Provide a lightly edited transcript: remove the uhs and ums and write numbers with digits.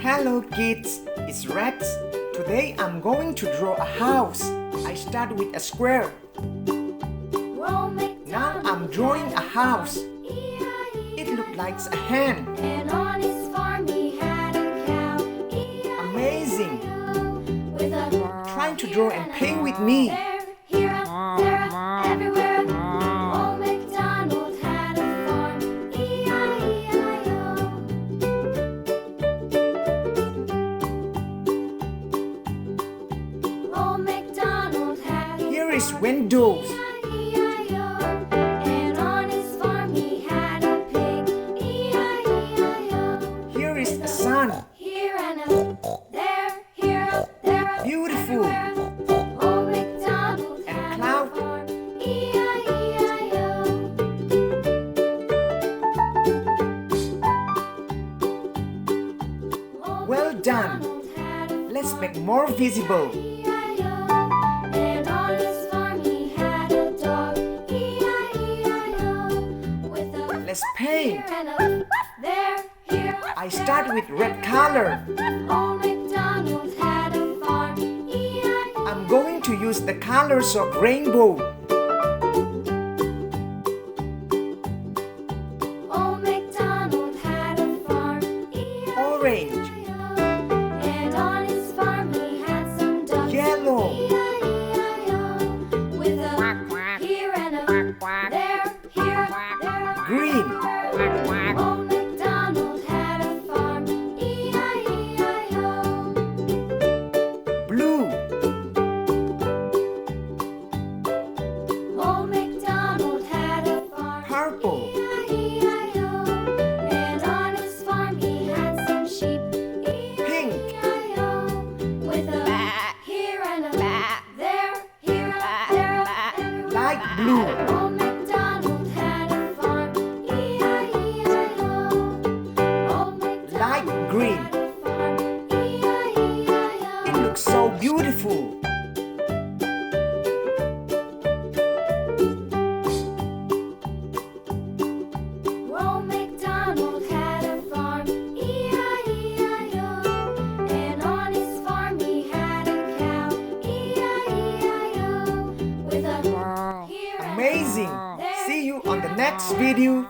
Hello kids, it's Rex. Today I'm going to draw a house. I start with a square. Now I'm drawing a house. It looks like a hand. And on his farm he had a cow. Amazing. Trying to draw and play with me. Here, there, everywhere. Old MacDonald had a farm. E-I-E-I-O. Old MacDonald had a Here is windows. and on his farm he had a pig. E-I-E-I-O. Here is a sun. Here and there, here, there, Beautiful. everywhere. Old MacDonald And had cloud. a farm. E-I-E-I-O. Old Well done. MacDonald had a Let's farm. make more visible. E-I-O. And on his farm he had a dog. E-I-E-I-O. With a Let's paint. here and a there, here. I start with red color. Old MacDonald had a farm. E-I-O. I'm going to use the colors of rainbow. Old MacDonald had a farm. E-I-O. Orange. And on his farm he had some ducks. Yellow. E-I-E-I-O. With a here and a there, here, there. Green. Old MacDonald had a farm. E-I-E-I-O. Blue. Old MacDonald had a farm. Purple. E-I-E-I-O. And on his farm he had some sheep. Pink. E-I-E-I-O. With a here and a there, here, there, everywhere. Light blue. Old MacDonald had a farm. E-I-E-I-O. Old MacDonald Light green. had a farm. E-I-E-I-O. It looks so beautiful. Old MacDonald had a farm. E-I-E-I-O. And on his farm he had a cow. E-I-E-I-O. With a here and Amazing. there, See you on the next video.